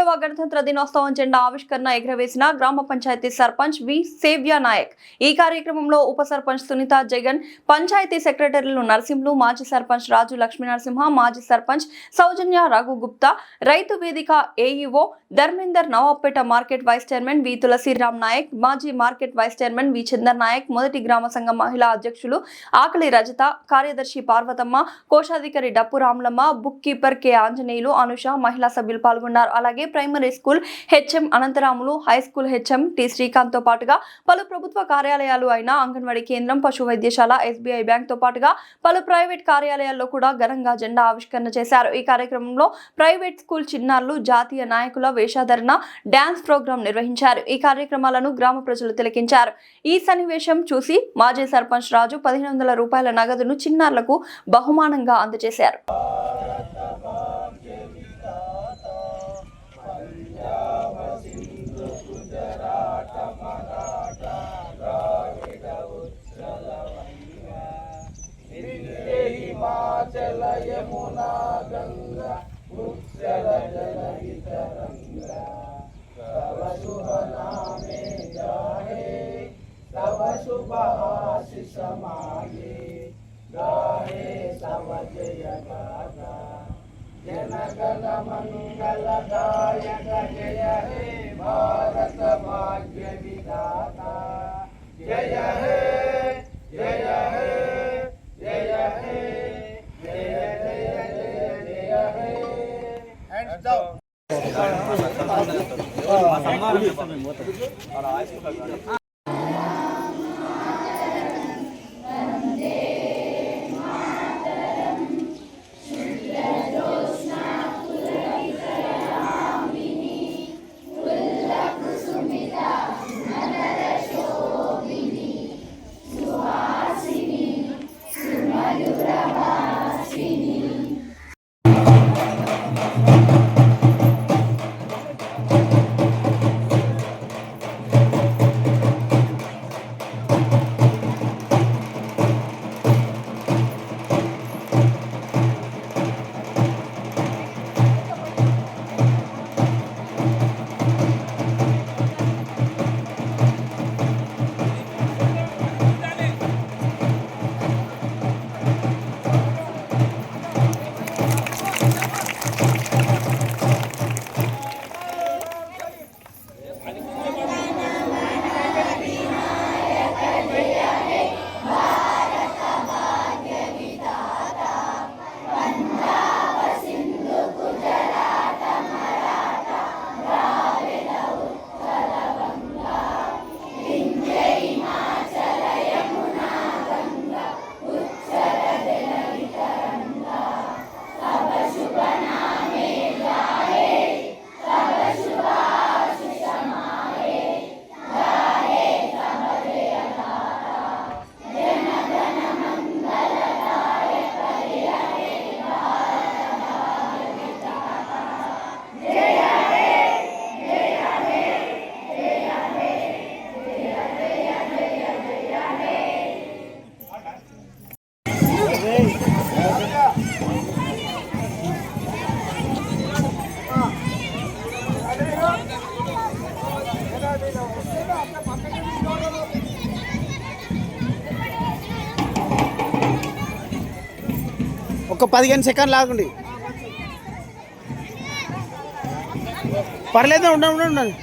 17వ గణతంత్ర దినోత్సవం జెండా ఆవిష్కరణ ఎగురవేసిన గ్రామ పంచాయతీ సర్పంచ్ వి సేవ్య నాయక్. ఈ కార్యక్రమంలో ఉప సర్పంచ్ సునీత జగన్, పంచాయతీ సెక్రటరీలు నరసింహులు, మాజీ సర్పంచ్ రాజు లక్ష్మీ నరసింహ, మాజీ సర్పంచ్ సౌజన్య రఘు గుప్తా, రైతు వేదిక AEO Dharmender, Nawabpet market vice chairman V Tulasiram Naik, మాజీ market vice chairman V Chander Naik, మొదటి గ్రామ సంఘం మహిళా అధ్యక్షులు ఆకలి రజత, కార్యదర్శి పార్వతమ్మ, కోశాధికారి Dappu Ramulamma, book keeper K Anjaneyulu, Anusha, మహిళా సభ్యులు పాల్గొన్నారు. అలాగే primary school HM Anantaramulu, high school HM T Srikanth తో పాటుగా పలు ప్రభుత్వ కార్యాలయాలు అయిన అంగన్వాడీ కేంద్రం, పశు వైద్యశాల, ఎస్బీఐ బ్యాంక్ తో పాటుగా పలు ప్రైవేట్ కార్యాలయాల్లో కూడా ఘనంగా జెండా ఆవిష్కరణ చేశారు. ఈ కార్యక్రమంలో ప్రైవేట్ స్కూల్ చిన్నారులు, జాతీయ నాయకుల వేషధారణ, డాన్స్ ప్రోగ్రాం నిర్వహించారు. ఈ కార్యక్రమాలను గ్రామ ప్రజలు తిలకించారు. ఈ సన్నివేశం చూసి మాజీ సర్పంచ్ రాజు 1500 రూపాయల నగదును చిన్నారులకు బహుమానంగా అందజేశారు. जनगण मंगलदायक जय हे भारत भाग्य विधाता जय हे जय हे जय हे जय जय जय जय हे हैंड्स डाउन ఒక 15 సెకండ్లు ఆగండి. పర్లేదు, ఉండండి.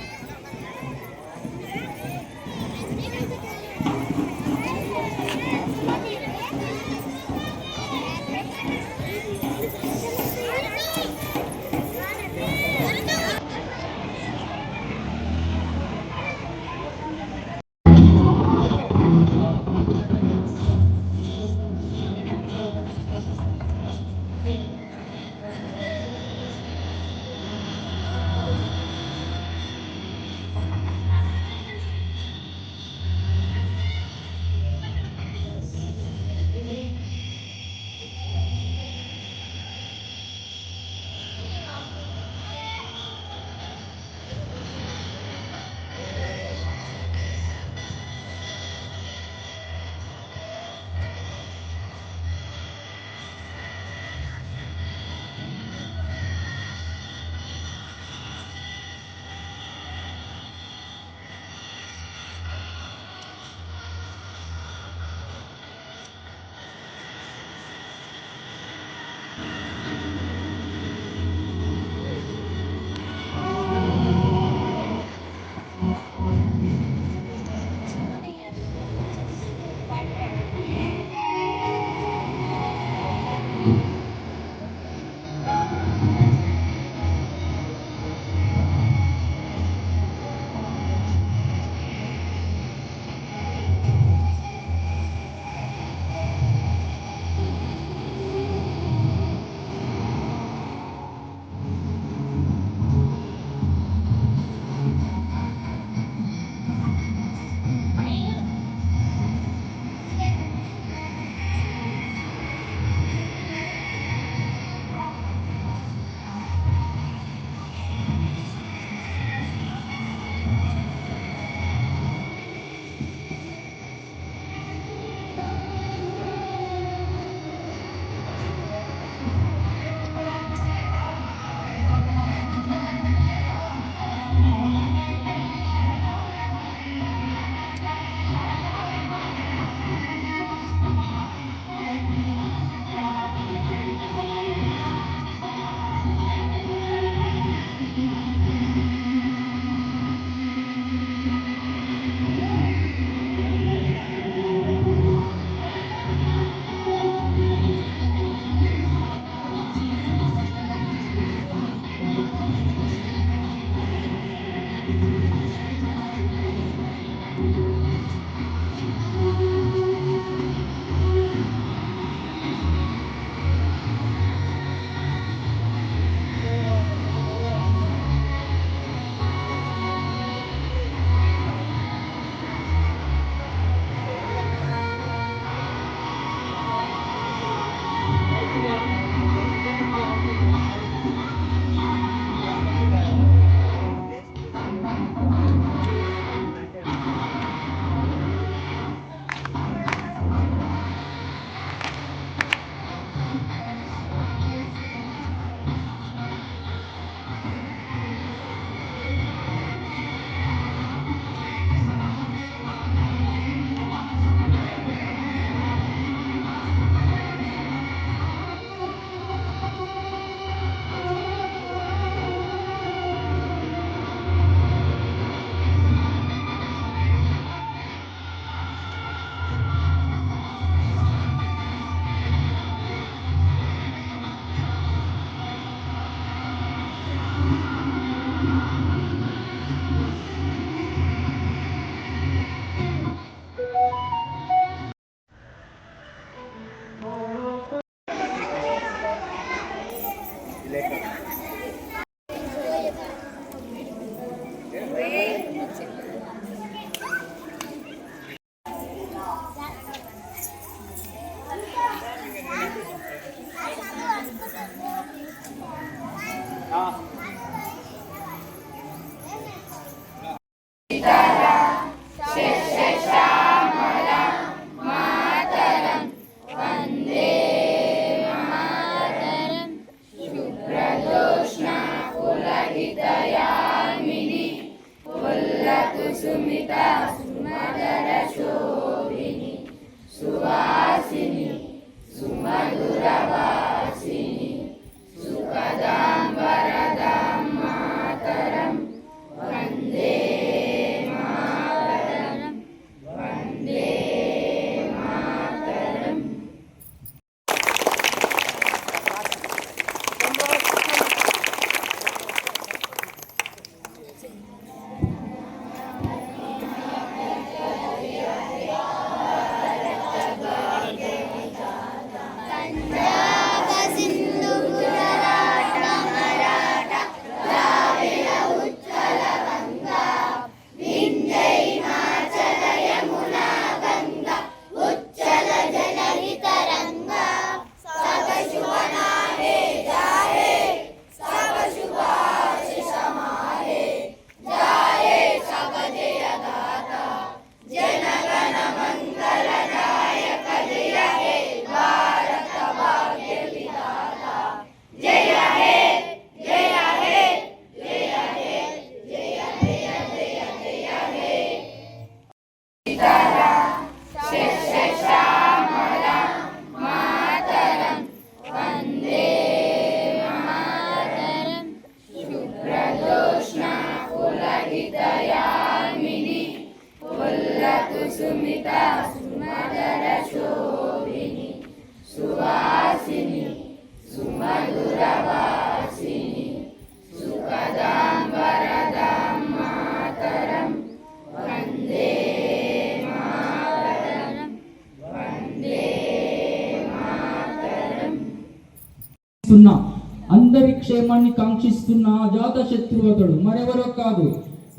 అందరి క్షేమాన్ని కాంక్షిస్తున్న అజాత శత్రువతడు మరెవరో కాదు.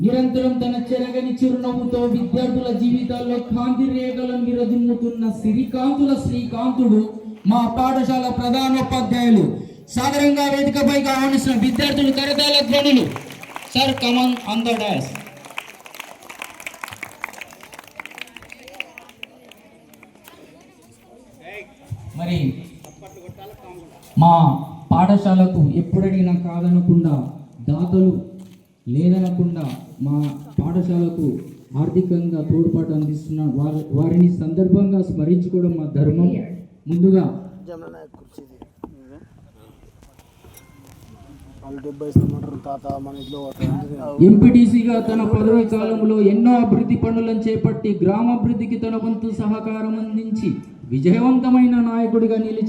నిరంతరం తన చెరగని చిరునవ్వుతో విద్యార్థుల జీవితాల్లో కాంతి రేఖలను విరజిమ్ముతున్న సిరికాంతుల శ్రీకాంతుడు మా పాఠశాల ప్రధానోపాధ్యాయులు. సాధారణంగా వేదికపైకి ఆహ్వానిస్తున్న విద్యార్థులు కరతాళ ధ్వనులు. Sir come on on the dash. మరి మా పాఠశాలకు ఎప్పుడడిగినా కాదనకుండా, దాతలు లేదనకుండా మా పాఠశాలకు ఆర్థికంగా తోడ్పాటు అందిస్తున్న వారిని సందర్భంగా స్మరించుకోవడం మా ధర్మం. ముందుగా ఎంపీటీసీగా తన పదవి కాలంలో ఎన్నో అభివృద్ధి పనులను చేపట్టి గ్రామాభివృద్ధికి తన వంతు సహకారం అందించి విజయవంతమైన నాయకుడిగా నిలిచి